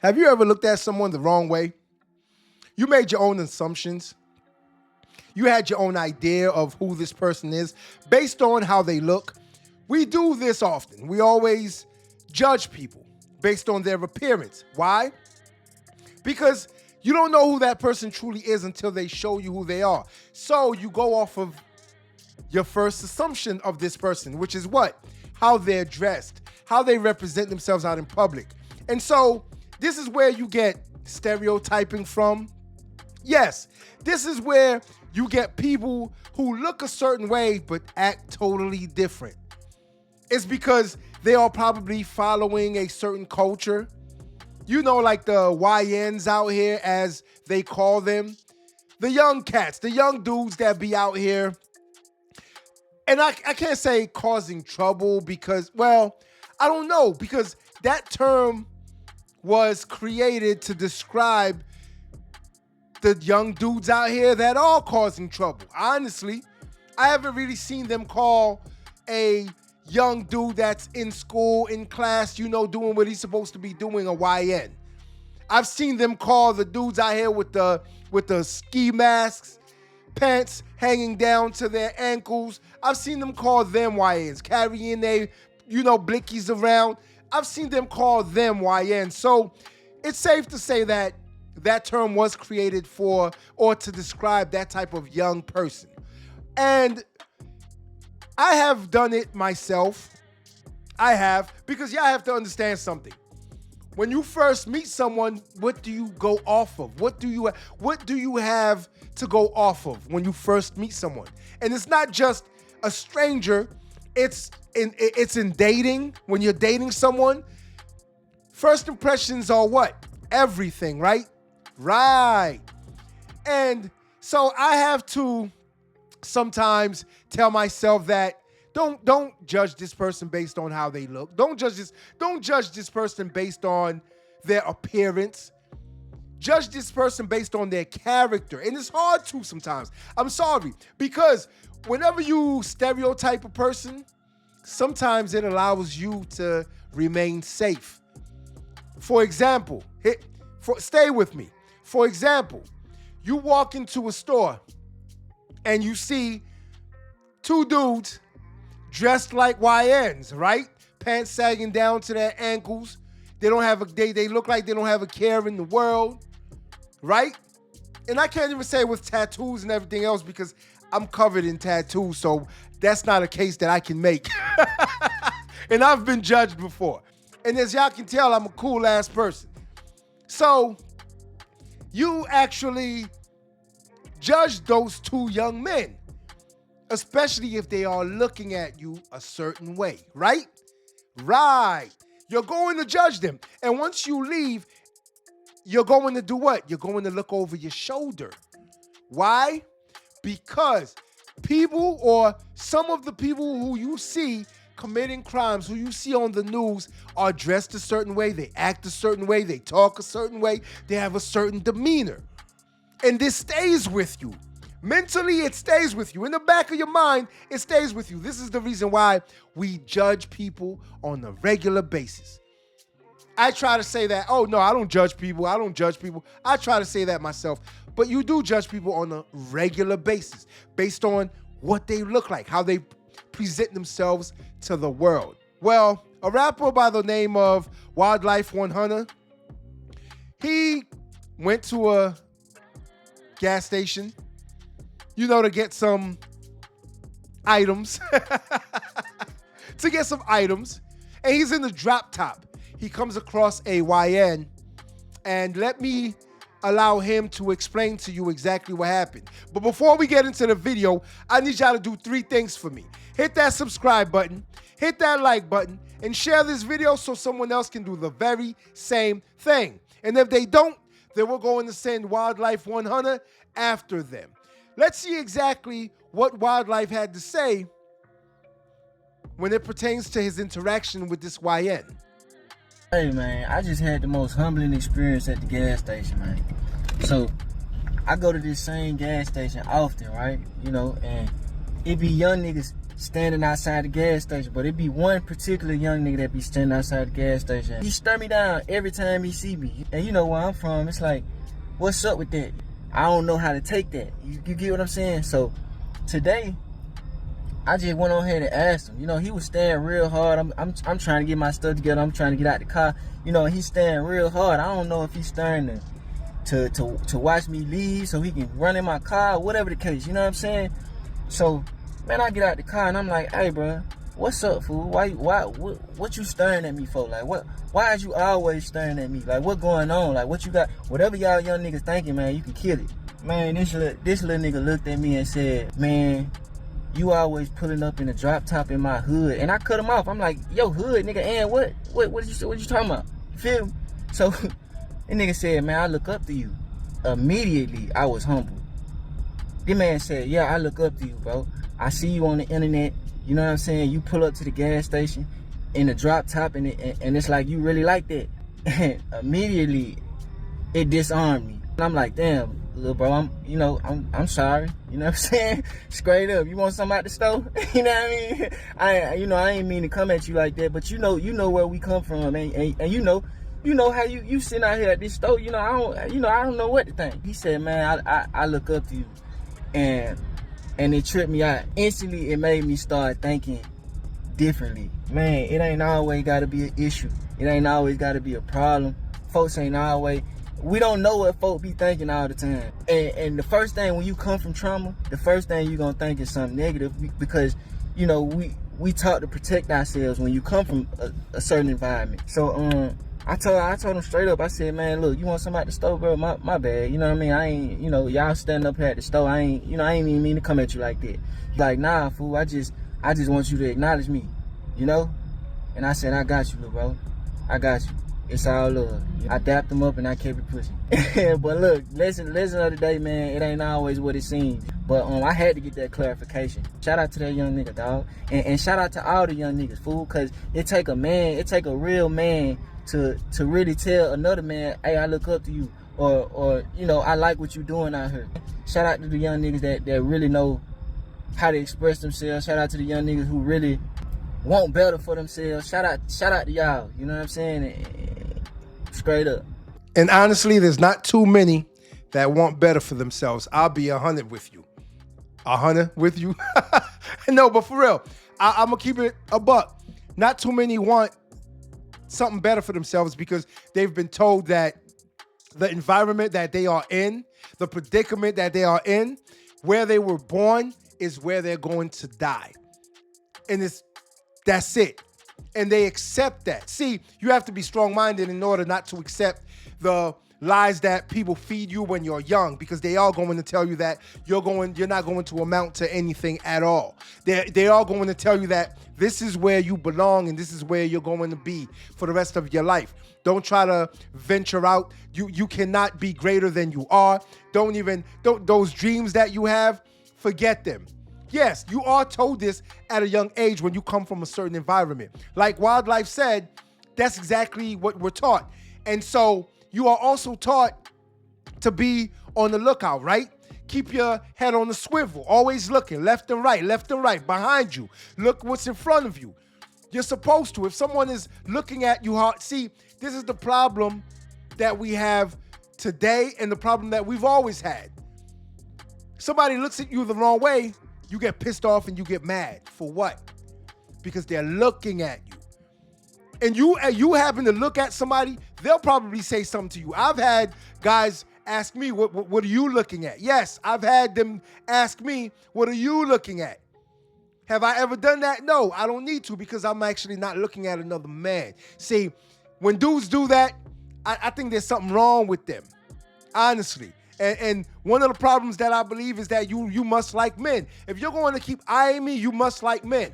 Have you ever looked at someone the wrong way? You made your own assumptions. You had your own idea of who this person is based on how they look. We do this often. We always judge people based on their appearance. Why? Because you don't know who that person truly is until they show you who they are. So you go off of your first assumption of this person, which is what? How they're dressed, how they represent themselves out in public. And so this is where you get stereotyping from. Yes, this is where you get people who look a certain way but act totally different. It's because they are probably following a certain culture. You know, like the YNs out here, as they call them. The young cats, the young dudes that be out here. And I can't say causing trouble because, well, I don't know. Because that term was created to describe the young dudes out here that are causing trouble. Honestly, I haven't really seen them call a young dude that's in school, in class, you know, doing what he's supposed to be doing, a YN. I've seen them call the dudes out here with the ski masks, pants hanging down to their ankles. I've seen them call them YNs, carrying their, you know, blickies around. I've seen them call them YNs. So it's safe to say that that term was created for or to describe that type of young person. And I have done it myself. I have, because y'all have to understand something. When you first meet someone, what do you go off of? What do you have to go off of when you first meet someone? And it's not just a stranger. It's in dating. When you're dating someone, first impressions are what? Everything, right? Right. And so I have to sometimes tell myself that don't judge this person based on how they look. Don't judge this person based on their appearance. Judge this person based on their character. And it's hard to sometimes. I'm sorry. Because whenever you stereotype a person, sometimes it allows you to remain safe. For example, stay with me. For example, you walk into a store and you see two dudes dressed like YNs, right? Pants sagging down to their ankles. They look like they don't have a care in the world, right? And I can't even say with tattoos and everything else because I'm covered in tattoos, so that's not a case that I can make. And I've been judged before. And as y'all can tell, I'm a cool ass person. So you actually judge those two young men, especially if they are looking at you a certain way, right? Right. You're going to judge them. And once you leave, you're going to do what? You're going to look over your shoulder. Why? Because people, or some of the people who you see committing crimes, who you see on the news, are dressed a certain way, they act a certain way, they talk a certain way, they have a certain demeanor. And this stays with you. Mentally, it stays with you. In the back of your mind, it stays with you. This is the reason why we judge people on a regular basis. I try to say that, oh no, I don't judge people. I don't judge people. I try to say that myself. But you do judge people on a regular basis based on what they look like, how they present themselves to the world. Well, a rapper by the name of Wyldlyfe Onehunna, he went to a gas station, you know, to get some items. To get some items. And he's in the drop top. He comes across a YN. And let me allow him to explain to you exactly what happened. But before we get into the video, I need y'all to do 3 things for me. Hit that subscribe button, hit that like button, and share this video so someone else can do the very same thing. And if they don't, then we're going to send Wyldlyfe Onehunna after them. Let's see exactly what Wyldlyfe had to say when it pertains to his interaction with this YN. Hey man, I just had the most humbling experience at the gas station, man. So I go to this same gas station often, right? You know, and it be young niggas standing outside the gas station, but it be one particular young nigga that be standing outside the gas station. He stare me down every time he see me. And you know where I'm from, it's like, what's up with that? I don't know how to take that. You get what I'm saying? So today, I just went on ahead and asked him. You know, he was staring real hard. I'm trying to get my stuff together. I'm trying to get out the car. You know, he's staring real hard. I don't know if he's staring to watch me leave so he can run in my car, whatever the case. You know what I'm saying? So, man, I get out the car and I'm like, hey, bro, what's up, fool? What you staring at me for? Like, why is you always staring at me? Like, what going on? Like, what you got? Whatever y'all young niggas thinking, man, you can kill it. Man, this little nigga looked at me and said, man, you always pulling up in a drop top in my hood. And I cut him off. I'm like, yo, hood, nigga, and what you talking about? You feel me? So, the nigga said, man, I look up to you. Immediately, I was humbled. The man said, yeah, I look up to you, bro. I see you on the internet. You know what I'm saying? You pull up to the gas station in a drop top, and it's like you really like that. And immediately, it disarmed me. And I'm like, damn, little bro, I'm sorry. You know what I'm saying? Straight up. You want something out the store? You know what I mean? I ain't mean to come at you like that, but you know where we come from, and you know how you sitting out here at this store. I don't know what to think. He said, man, I look up to you, and it tripped me out. Instantly, it made me start thinking differently. Man, it ain't always got to be an issue. It ain't always got to be a problem. Folks ain't always. We don't know what folk be thinking all the time. And the first thing when you come from trauma, the first thing you're gonna think is something negative, because, we taught to protect ourselves when you come from a certain environment. So I told him straight up, I said, man, look, you want something at the store, bro? My bad. You know what I mean? I ain't, y'all standing up here at the store, I ain't even mean to come at you like that. He's like, nah, fool, I just want you to acknowledge me, And I said, I got you, little bro. I got you. It's all love. I dapped him up and I kept it pushing. But look, lesson of the day, man, it ain't always what it seems. But I had to get that clarification. Shout out to that young nigga, dog. And shout out to all the young niggas, fool, because it take a real man to really tell another man, hey, I look up to you, or I like what you doing out here. Shout out to the young niggas that really know how to express themselves. Shout out to the young niggas who really want better for themselves. Shout out to y'all. You know what I'm saying? Straight up. And honestly, there's not too many that want better for themselves. I'll be 100 with you. 100 with you? No, but for real, I'm going to keep it a buck. Not too many want something better for themselves because they've been told that the environment that they are in, the predicament that they are in, where they were born is where they're going to die. And that's it. And they accept that. See, you have to be strong-minded in order not to accept the lies that people feed you when you're young, because they are going to tell you that you're not going to amount to anything at all. They are going to tell you that this is where you belong and this is where you're going to be for the rest of your life. Don't try to venture out. You cannot be greater than you are. Don't those dreams that you have, forget them. Yes, you are told this at a young age when you come from a certain environment. Like Wyldlyfe said, that's exactly what we're taught. And so you are also taught to be on the lookout, right? Keep your head on the swivel, always looking left and right, behind you. Look what's in front of you. You're supposed to. If someone is looking at you hard, see, this is the problem that we have today and the problem that we've always had. Somebody looks at you the wrong way, you get pissed off and you get mad. For what? Because they're looking at you. And you happen to look at somebody, they'll probably say something to you. I've had guys ask me, what are you looking at? Yes, I've had them ask me, what are you looking at? Have I ever done that? No, I don't need to, because I'm actually not looking at another man. See, when dudes do that, I think there's something wrong with them, honestly. And one of the problems that I believe is that you must like men. If you're going to keep eyeing me, you must like men.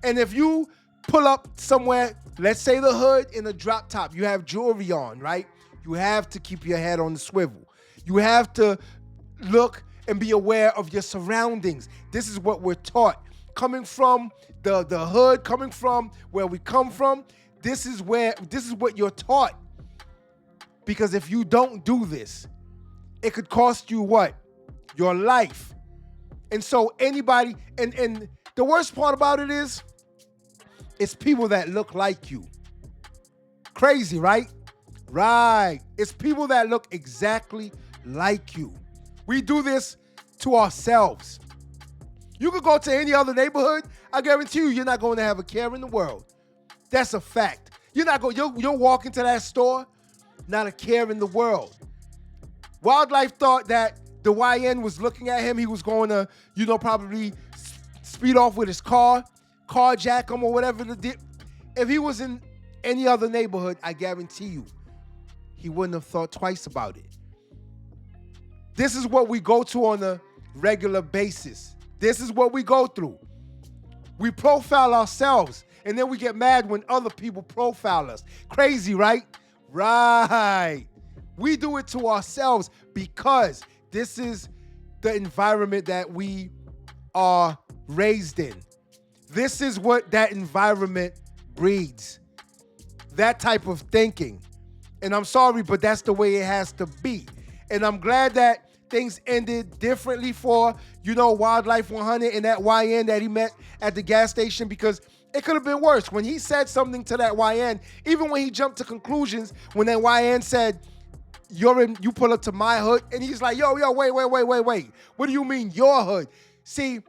And if you pull up somewhere, let's say the hood in a drop top, you have jewelry on, right? You have to keep your head on the swivel. You have to look and be aware of your surroundings. This is what we're taught. Coming from the hood, coming from where we come from, this is what you're taught. Because if you don't do this, it could cost you what? Your life. And so anybody, and The worst part about it is, it's people that look like you. Crazy, right? Right. It's people that look exactly like you. We do this to ourselves. You could go to any other neighborhood. I guarantee you're not going to have a care in the world. That's a fact. You'll walk into that store, not a care in the world. Wyldlyfe thought that the YN was looking at him. He was going to, probably speed off with his carjack him or whatever. If he was in any other neighborhood, I guarantee you, he wouldn't have thought twice about it. This is what we go to on a regular basis. This is what we go through. We profile ourselves, and then we get mad when other people profile us. Crazy, right? Right. We do it to ourselves because this is the environment that we are raised in. This is what that environment breeds. That type of thinking. And I'm sorry, but that's the way it has to be. And I'm glad that things ended differently for, Wyldlyfe Onehunna and that YN that he met at the gas station, because it could have been worse. When he said something to that YN, even when he jumped to conclusions, when that YN said, you pull up to my hood, and he's like, yo, wait. What do you mean your hood? See,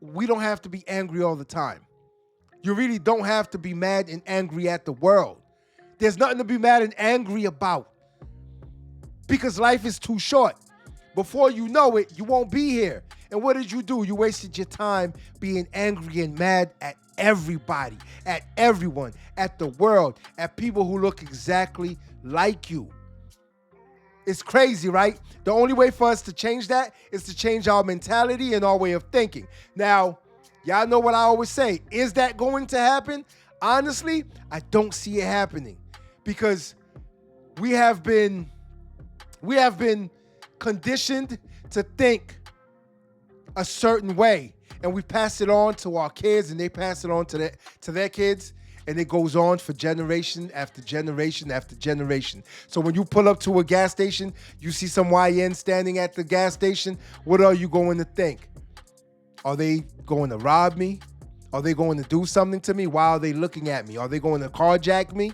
we don't have to be angry all the time. You really don't have to be mad and angry at the world. There's nothing to be mad and angry about because life is too short. Before you know it, you won't be here. And what did you do? You wasted your time being angry and mad at everybody, at everyone, at the world, at people who look exactly like you. It's crazy, right? The only way for us to change that is to change our mentality and our way of thinking. Now, y'all know what I always say. Is that going to happen? Honestly, I don't see it happening because we have been conditioned to think a certain way, and we pass it on to our kids, and they pass it on to their kids, and it goes on for generation after generation after generation. So when you pull up to a gas station, you see some YN standing at the gas station, what are you going to think? Are they going to rob me? Are they going to do something to me? Why are they looking at me? Are they going to carjack me?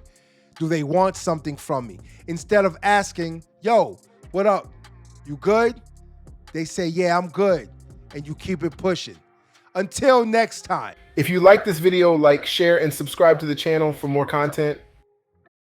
Do they want something from me? Instead of asking, yo, what up? You good? They say, yeah, I'm good. And you keep it pushing. Until next time. If you like this video, like, share, and subscribe to the channel for more content.